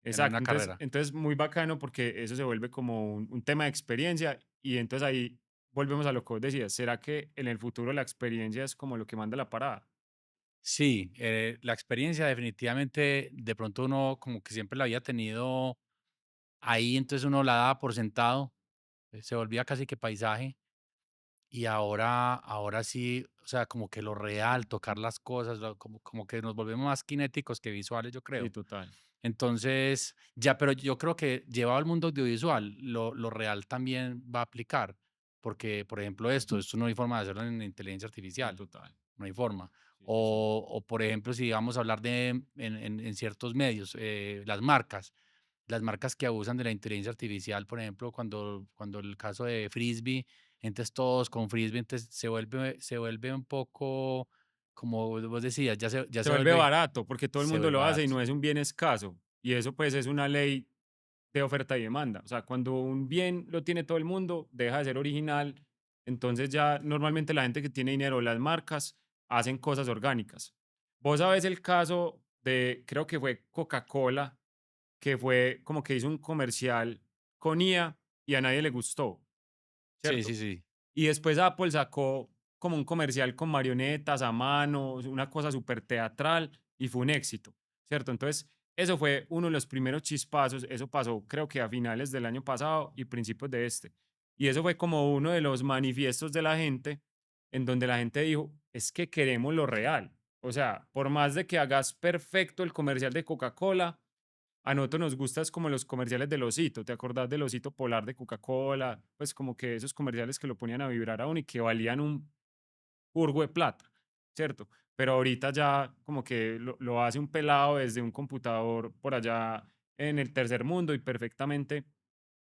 en Exacto, una carrera. entonces muy bacano porque eso se vuelve como un tema de experiencia y entonces ahí volvemos a lo que vos decías, ¿será que en el futuro la experiencia es como lo que manda la parada? Sí, la experiencia definitivamente, de pronto uno como que siempre la había tenido ahí, entonces uno la daba por sentado, se volvía casi que paisaje, y ahora sí, o sea, como que lo real, tocar las cosas, como que nos volvemos más cinéticos que visuales, yo Sí, creo. total. Entonces, ya, pero yo creo que llevado al mundo audiovisual, lo real también va a aplicar, porque, por ejemplo, esto no hay forma de hacerlo en inteligencia Sí, artificial, total. no hay forma. Sí, sí, sí. O por ejemplo, si vamos a hablar en ciertos medios, las marcas que abusan de la inteligencia artificial, por ejemplo, cuando el caso de Frisbee, entonces todos con Frisbee, entonces se vuelve un poco, como vos decías, ya Se se vuelve vuelve, barato porque todo el se mundo vuelve lo hace y barato. no es un bien escaso. Y eso pues es una ley de oferta y demanda. O sea, cuando un bien lo tiene todo el mundo, deja de ser original. Entonces ya normalmente la gente que tiene dinero, las marcas, hacen cosas orgánicas. Vos sabés el caso de, creo que fue Coca-Cola, que fue como que hizo un comercial con IA y a nadie le gustó, Sí, ¿cierto? sí, sí. Y después Apple sacó como un comercial con marionetas a mano, una cosa súper teatral y fue un éxito, ¿cierto? Entonces, eso fue uno de los primeros chispazos, eso pasó creo que a finales del año pasado y principios de este. Y eso fue como uno de los manifiestos de la gente en donde la gente dijo, es que queremos lo real. O sea, por más de que hagas perfecto el comercial de Coca-Cola, a nosotros nos gusta es como los comerciales del osito, ¿te acordás del osito polar de Coca-Cola? Pues como que esos comerciales que lo ponían a vibrar aún y que valían un urgo de plata, ¿cierto? Pero ahorita ya como que lo hace un pelado desde un computador por allá en el tercer mundo y perfectamente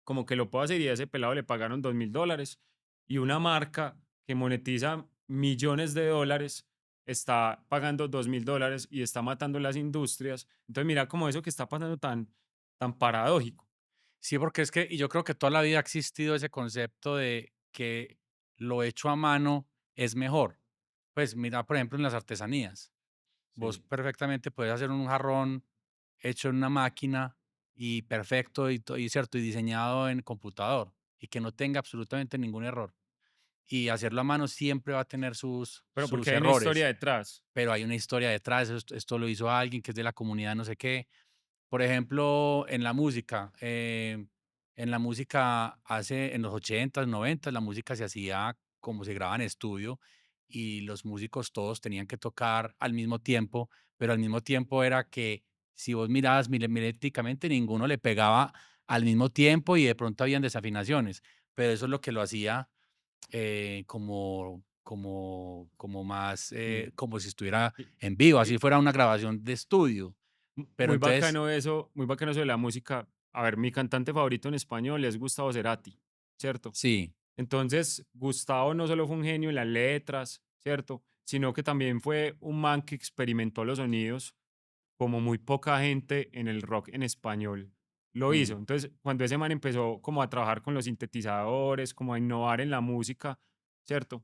como que lo puedo hacer y a ese pelado le pagaron $2.000 y una marca que monetiza millones de dólares está pagando $2.000 y está matando las industrias. Entonces mira como eso que está pasando tan paradójico. Sí, porque es que, y yo creo que toda la vida ha existido ese concepto de que lo hecho a mano es mejor. Pues mira, por ejemplo, en las artesanías. Vos Sí, perfectamente puedes hacer un jarrón hecho en una máquina y perfecto y cierto, y diseñado en computador y que no tenga absolutamente ningún error. Y hacerlo a mano siempre va a tener Pero porque sus hay una historia errores, detrás. pero hay una historia detrás, esto lo hizo alguien que es de la comunidad no sé qué. Por ejemplo, en la música en los 80s, 90s, la música se hacía como se graba en estudio y los músicos todos tenían que tocar al mismo tiempo, pero al mismo tiempo era que si vos mirabas milimétricamente, ninguno le pegaba al mismo tiempo y de pronto habían desafinaciones, pero eso es lo que lo hacía como más, Sí. como si estuviera Y en vivo, y así fuera una grabación de estudio. Pero entonces muy bacano eso de la música. A ver, mi cantante favorito en español es Gustavo Cerati, ¿cierto? sí, Entonces, Gustavo no solo fue un genio en las letras, ¿cierto? Sino que también fue un man que experimentó los sonidos como muy poca gente en el rock en español lo hizo. mm, Entonces, cuando ese man empezó como a trabajar con los sintetizadores, como a innovar en la música, ¿cierto?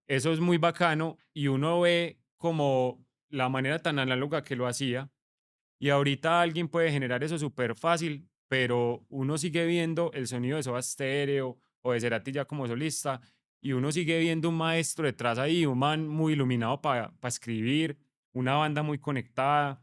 Eso es muy bacano y uno ve como la manera tan análoga que lo hacía y ahorita alguien puede generar eso súper fácil, pero uno sigue viendo el sonido de Soda Stereo o de Cerati ya como solista y uno sigue viendo un maestro detrás ahí, un man muy iluminado para escribir, una banda muy conectada.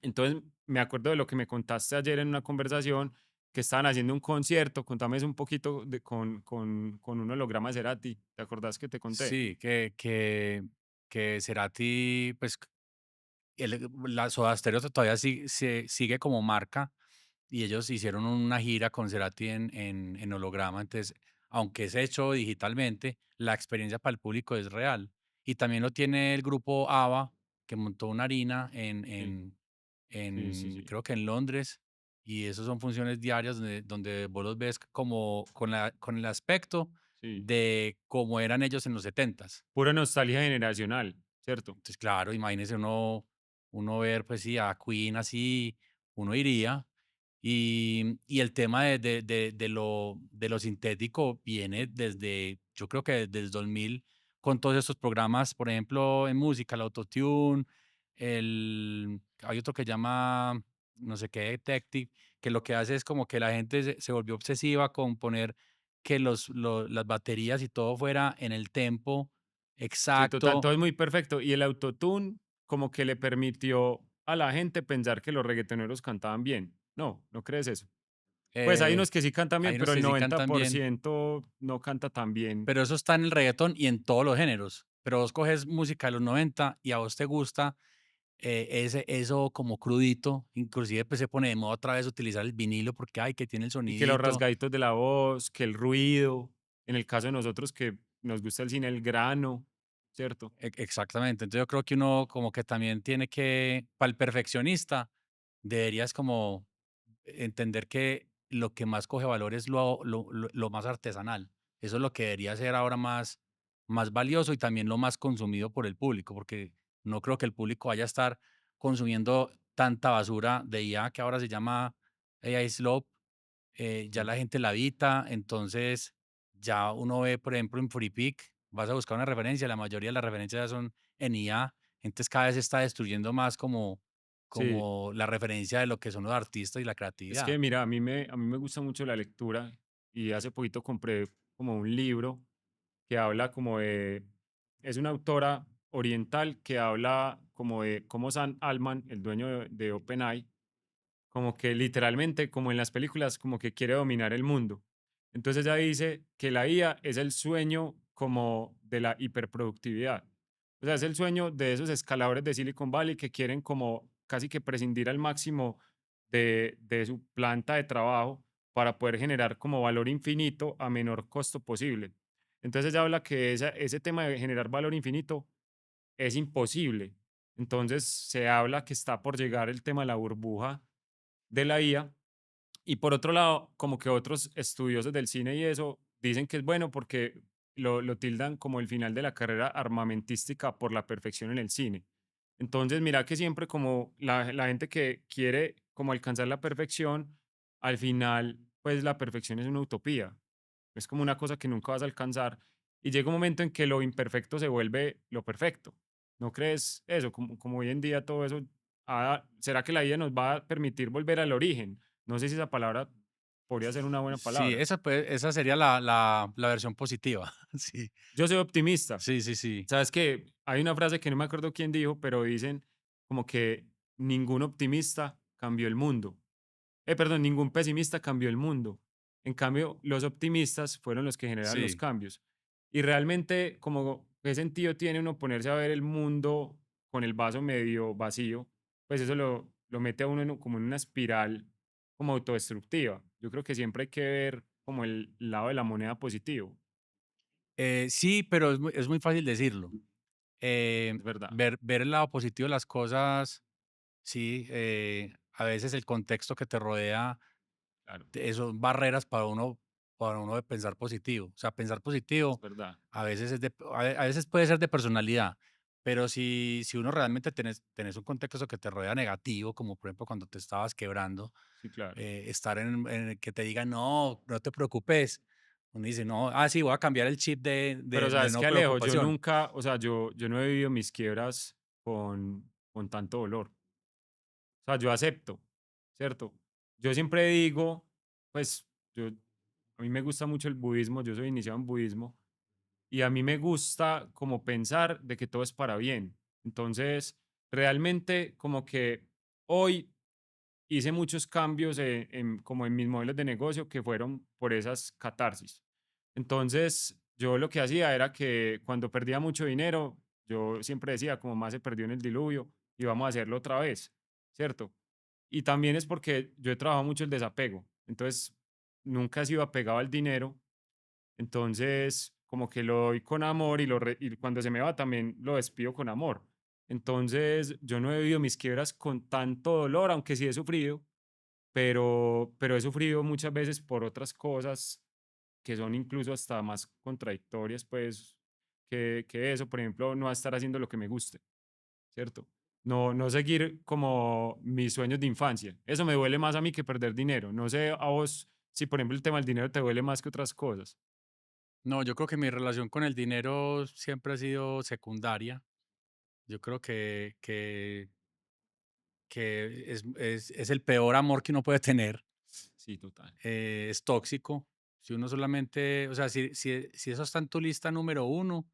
Entonces, me acuerdo de lo que me contaste ayer en una conversación, que estaban haciendo un concierto. Contame eso un poquito con un holograma de Cerati. ¿Te acordás que te conté? sí, que Cerati, pues, la Soda Stereo todavía sigue como marca y ellos hicieron una gira con Cerati en holograma. Entonces, aunque es hecho digitalmente, la experiencia para el público es real. Y también lo tiene el grupo ABBA, que montó una harina Sí, sí, sí. creo que en Londres, y eso son funciones diarias donde vos los ves como con el aspecto Sí. de cómo eran ellos en los 70s. Pura nostalgia generacional, ¿cierto? Entonces, claro, imagínese uno ver, pues sí, a Queen así, uno iría. Y el tema de lo sintético viene desde, yo creo que desde el 2000 con todos estos programas, por ejemplo, en música, el Autotune, hay otro que llama no sé qué Detective, que lo que hace es como que la gente se volvió obsesiva con poner que las baterías y todo fuera en el tempo Sí, total, exacto. todo es muy perfecto. Y el autotune como que le permitió a la gente pensar que los reggaetoneros cantaban bien. No, ¿no crees eso? Pues hay eh, unos que sí cantan bien, Hay unos pero el que sí noventa cantan por bien, ciento no canta tan bien. pero eso está en el reggaetón y en todos los géneros. Pero vos coges música de los 90 y a vos te gusta eso como crudito, inclusive pues se pone de moda otra vez utilizar el vinilo porque ay, que tiene el Y que los sonidito. rasgaditos de la voz, que el ruido, en el caso de nosotros que nos gusta el cine, el grano, ¿cierto? Exactamente. Entonces yo creo que uno como que también tiene que, para el perfeccionista, deberías como entender que lo que más coge valor es lo más artesanal. Eso es lo que debería ser ahora más valioso y también lo más consumido por el público, porque no creo que el público vaya a estar consumiendo tanta basura de IA que ahora se llama AI Slope. Ya Sí. la gente la evita, entonces ya uno ve, por ejemplo, en FreePic, vas a buscar una referencia, la mayoría de las referencias ya son en IA, entonces cada vez se está destruyendo más Sí, como la referencia de lo que son los artistas y la es creatividad. que mira, a mí me gusta mucho la lectura y hace poquito compré como un libro que habla como de, es una autora oriental que habla como de cómo Sam Altman, el dueño de OpenAI, como que literalmente, como en las películas, como que quiere dominar el mundo. Entonces ella dice que la IA es el sueño como de la hiperproductividad. O sea, es el sueño de esos escaladores de Silicon Valley que quieren como casi que prescindir al máximo de su planta de trabajo para poder generar como valor infinito a menor costo posible. Entonces ella habla que ese tema de generar valor infinito es imposible. Entonces se habla que está por llegar el tema de la burbuja de la IA. Y por otro lado, como que otros estudiosos del cine y eso dicen que es bueno porque lo tildan como el final de la carrera armamentística por la perfección en el cine. Entonces, mira que siempre como la gente que quiere como alcanzar la perfección, al final, pues la perfección es una utopía. Es como una cosa que nunca vas a alcanzar y llega un momento en que lo imperfecto se vuelve lo perfecto. ¿No crees eso? Como hoy en día todo eso, ¿será que la IA nos va a permitir volver al origen? No sé si esa palabra podría ser una buena Sí, palabra. esa sería la versión positiva. Sí, Yo soy optimista. sí, sí, sí. ¿Sabes qué? Hay una frase que no me acuerdo quién dijo, pero dicen como que ningún optimista cambió el mundo. Perdón, ningún pesimista cambió el mundo. En cambio, los optimistas fueron los que generan los Sí. cambios. Y realmente, como, ¿qué sentido tiene uno ponerse a ver el mundo con el vaso medio vacío? Pues eso lo mete a uno como en una espiral como autodestructiva. Yo creo que siempre hay que ver como el lado de la moneda positivo. Sí, pero es muy fácil decirlo. Es verdad, Ver el lado positivo de las cosas, sí, a veces el contexto que te rodea, claro, son barreras para uno de pensar positivo. O sea, pensar es positivo verdad. a veces puede ser de personalidad, pero si uno realmente tenés un contexto que te rodea negativo, como por ejemplo cuando te estabas quebrando, Sí, claro. estar en el que te digan: "No, no te preocupes". Uno dice: "No, sí, voy a cambiar el chip de Pero de de sabes no qué, Alejo, yo preocupación". nunca, o sea, yo no he vivido mis quiebras con tanto dolor. O sea, yo acepto, ¿cierto? Yo siempre digo, pues, a mí me gusta mucho el budismo, yo soy iniciado en budismo, y a mí me gusta como pensar de que todo es para bien. Entonces, realmente como que hoy hice muchos cambios como en mis modelos de negocio que fueron por esas catarsis. Entonces, yo lo que hacía era que cuando perdía mucho dinero, yo siempre decía, como más se perdió en el diluvio, y vamos a hacerlo otra vez, ¿cierto? Y también es porque yo he trabajado mucho el desapego. Entonces, nunca he sido apegado al dinero. Entonces, como que lo doy con amor y cuando se me va también lo despido con amor. Entonces, yo no he vivido mis quiebras con tanto dolor, aunque sí he sufrido, pero he sufrido muchas veces por otras cosas que son incluso hasta más contradictorias, pues, que eso. Por ejemplo, no estar haciendo lo que me guste, ¿cierto? No seguir como mis sueños de infancia. Eso me duele más a mí que perder dinero. No sé a vos si, por ejemplo, el tema del dinero te duele más que otras cosas. No, yo creo que mi relación con el dinero siempre ha sido secundaria. Yo creo que es el peor amor que uno puede tener. Sí, total. Es tóxico. Si uno solamente, o sea, si eso está en tu lista número uno,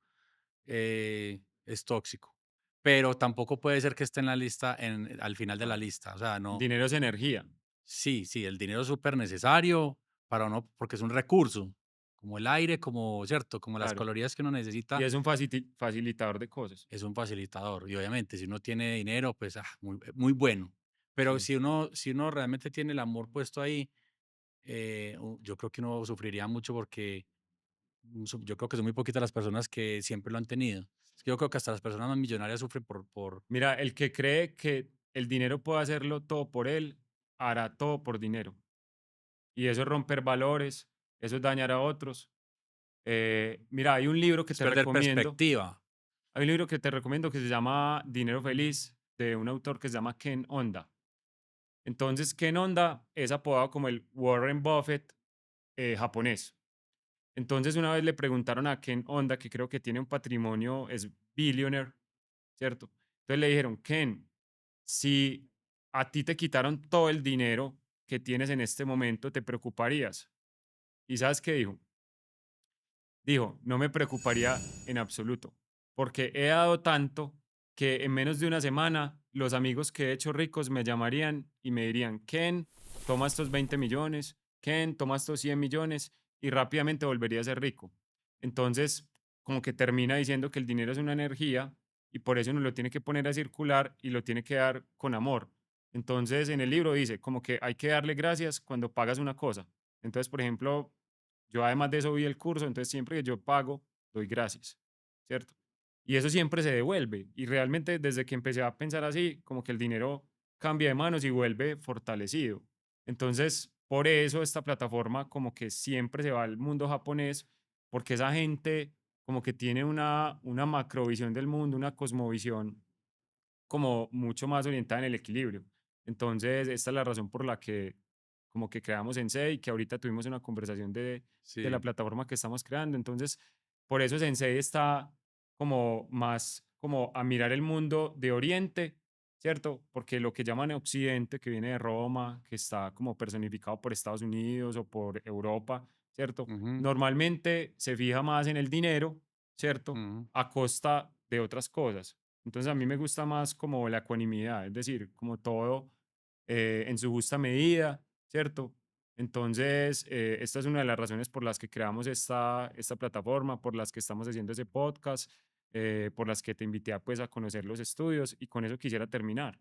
es tóxico. Pero tampoco puede ser que esté en la lista al final de la Claro. lista. O sea, El no. dinero es energía. Sí, sí, el dinero es súper necesario para uno, porque es un recurso, como el aire, como, ¿cierto? Como las Claro. calorías que uno Y necesita, es un facilitador de cosas. es un facilitador. Y obviamente, si uno tiene dinero, pues muy bueno. Pero Sí. si uno realmente tiene el amor puesto ahí, yo creo que uno sufriría mucho porque yo creo que son muy poquitas las personas que siempre lo han tenido. Es que yo creo que hasta las personas más millonarias sufren por. Mira, el que cree que el dinero puede hacerlo todo por él, hará todo por dinero. Y eso es romper valores, eso es dañar a otros. Mira, hay un libro que Es te perder recomiendo, perspectiva. hay un libro que te recomiendo que se llama Dinero Feliz, de un autor que se llama Ken Honda. Entonces, Ken Honda es apodado como el Warren Buffett japonés. Entonces, una vez le preguntaron a Ken Honda, que creo que tiene un patrimonio, es billionaire, ¿cierto? Entonces le dijeron, Ken, si a ti te quitaron todo el dinero que tienes en este momento, ¿te preocuparías? ¿Y sabes qué dijo? Dijo, no me preocuparía en absoluto, porque he dado tanto que en menos de una semana los amigos que he hecho ricos me llamarían y me dirían, Ken, toma estos 20 millones, Ken, toma estos 100 millones y rápidamente volvería a ser rico. Entonces, como que termina diciendo que el dinero es una energía y por eso uno lo tiene que poner a circular y lo tiene que dar con amor. Entonces, en el libro dice como que hay que darle gracias cuando pagas una cosa. Entonces, por ejemplo, yo además de eso vi el curso, entonces siempre que yo pago, doy gracias, ¿cierto? Y eso siempre se devuelve. Y realmente desde que empecé a pensar así, como que el dinero cambia de manos y vuelve fortalecido. Entonces, por eso esta plataforma como que siempre se va al mundo japonés, porque esa gente como que tiene una macrovisión del mundo, una cosmovisión como mucho más orientada en el equilibrio. Entonces, esta es la razón por la que como que creamos Sensei, que ahorita tuvimos una conversación de la Sí. plataforma que estamos creando. Entonces, por eso Sensei está como más como a mirar el mundo de Oriente ¿cierto? Porque lo que llaman Occidente, que viene de Roma, que está como personificado por Estados Unidos o por Europa, ¿cierto? Ujú, Normalmente se fija más en el dinero, ¿cierto? ujú. A costa de otras cosas. Entonces a mí me gusta más como la ecuanimidad, es decir, como todo en su justa medida, ¿cierto? Entonces, esta es una de las razones por las que creamos esta plataforma, por las que estamos haciendo ese podcast, por las que te invité a, pues, a conocer los estudios y con eso quisiera terminar.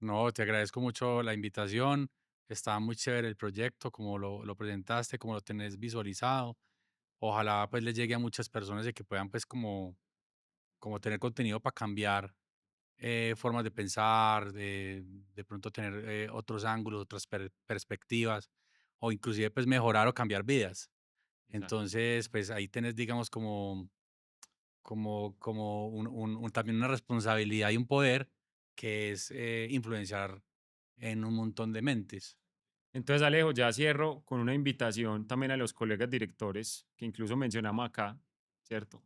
No, te agradezco mucho la invitación. Estaba muy chévere el proyecto, como lo presentaste, como lo tenés visualizado. Ojalá pues le llegue a muchas personas y que puedan pues como tener contenido para cambiar formas de pensar, de pronto tener otros ángulos, otras perspectivas, o inclusive pues mejorar o cambiar vidas. Exacto. Entonces, pues ahí tenés, digamos, como también una responsabilidad y un poder que es influenciar en un montón de mentes. Entonces, Alejo, ya cierro con una invitación también a los colegas directores que incluso mencionamos acá, ¿cierto?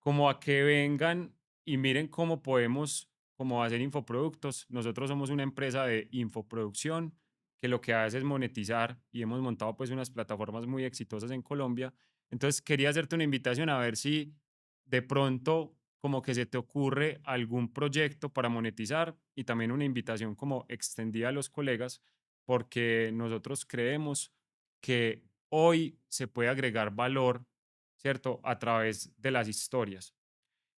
Como a que vengan y miren cómo podemos como hacer infoproductos. Nosotros somos una empresa de infoproducción que lo que hace es monetizar y hemos montado pues unas plataformas muy exitosas en Colombia. Entonces quería hacerte una invitación a ver si de pronto como que se te ocurre algún proyecto para monetizar y también una invitación como extendida a los colegas porque nosotros creemos que hoy se puede agregar valor, ¿cierto? A través de las historias.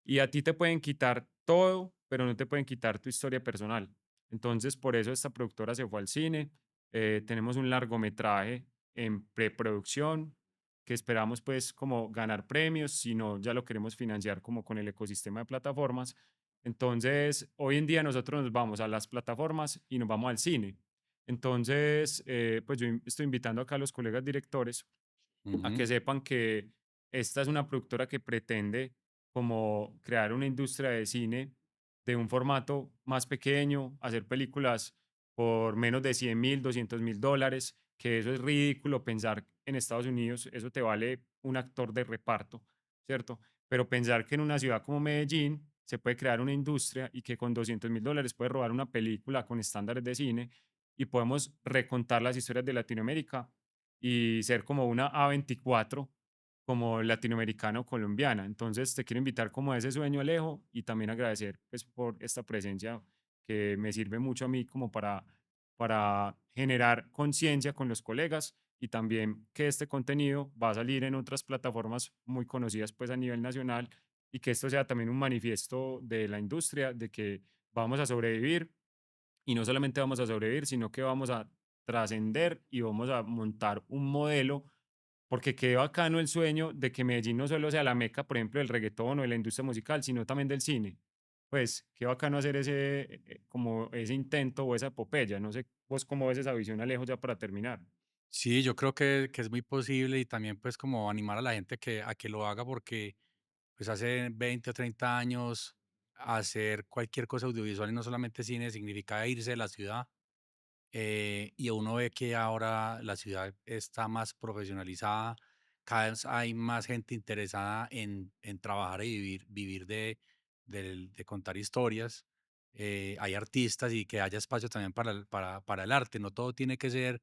Y a ti te pueden quitar todo, pero no te pueden quitar tu historia personal. Entonces, por eso esta productora se fue al cine. Tenemos un largometraje en preproducción que esperamos pues como ganar premios, si no ya lo queremos financiar como con el ecosistema de plataformas. Entonces, hoy en día nosotros nos vamos a las plataformas y nos vamos al cine. Entonces, pues yo estoy invitando acá a los colegas directores a Ujú. que sepan que esta es una productora que pretende como crear una industria de cine de un formato más pequeño, hacer películas por menos de 100.000, $200.000, que eso es ridículo pensar en Estados Unidos, eso te vale un actor de reparto, ¿cierto? Pero pensar que en una ciudad como Medellín se puede crear una industria y que con $200.000 puede robar una película con estándares de cine y podemos recontar las historias de Latinoamérica y ser como una A24 como latinoamericano-colombiana. Entonces, te quiero invitar como a ese sueño, Alejo, y también agradecer pues, por esta presencia que me sirve mucho a mí como para generar conciencia con los colegas y también que este contenido va a salir en otras plataformas muy conocidas pues a nivel nacional y que esto sea también un manifiesto de la industria de que vamos a sobrevivir y no solamente vamos a sobrevivir, sino que vamos a trascender y vamos a montar un modelo, porque qué bacano el sueño de que Medellín no solo sea la meca, por ejemplo, del reggaetón o de la industria musical, sino también del cine. Pues qué bacano hacer ese, como ese intento o esa epopeya. No sé vos cómo ves esa visión, Alejo, ya para terminar. Sí, yo creo que es muy posible y también pues como animar a la gente a que lo haga porque pues hace 20 o 30 años hacer cualquier cosa audiovisual y no solamente cine significaba irse de la ciudad. Y uno ve que ahora la ciudad está más profesionalizada, cada vez hay más gente interesada en trabajar y vivir de contar historias. Hay artistas y que haya espacio también para el arte. No todo tiene que ser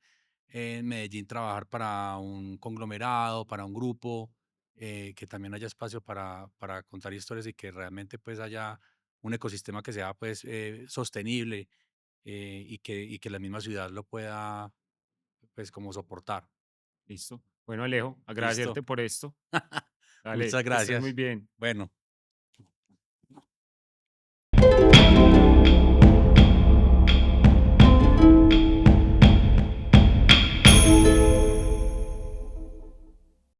en Medellín trabajar para un conglomerado, para un grupo, que también haya espacio para contar historias y que realmente pues haya un ecosistema que sea pues sostenible y que la misma ciudad lo pueda, pues, como soportar. Listo. Bueno, Alejo, ¿Listo? agradecerte por esto. Dale, Muchas que estés muy gracias. bien. Bueno.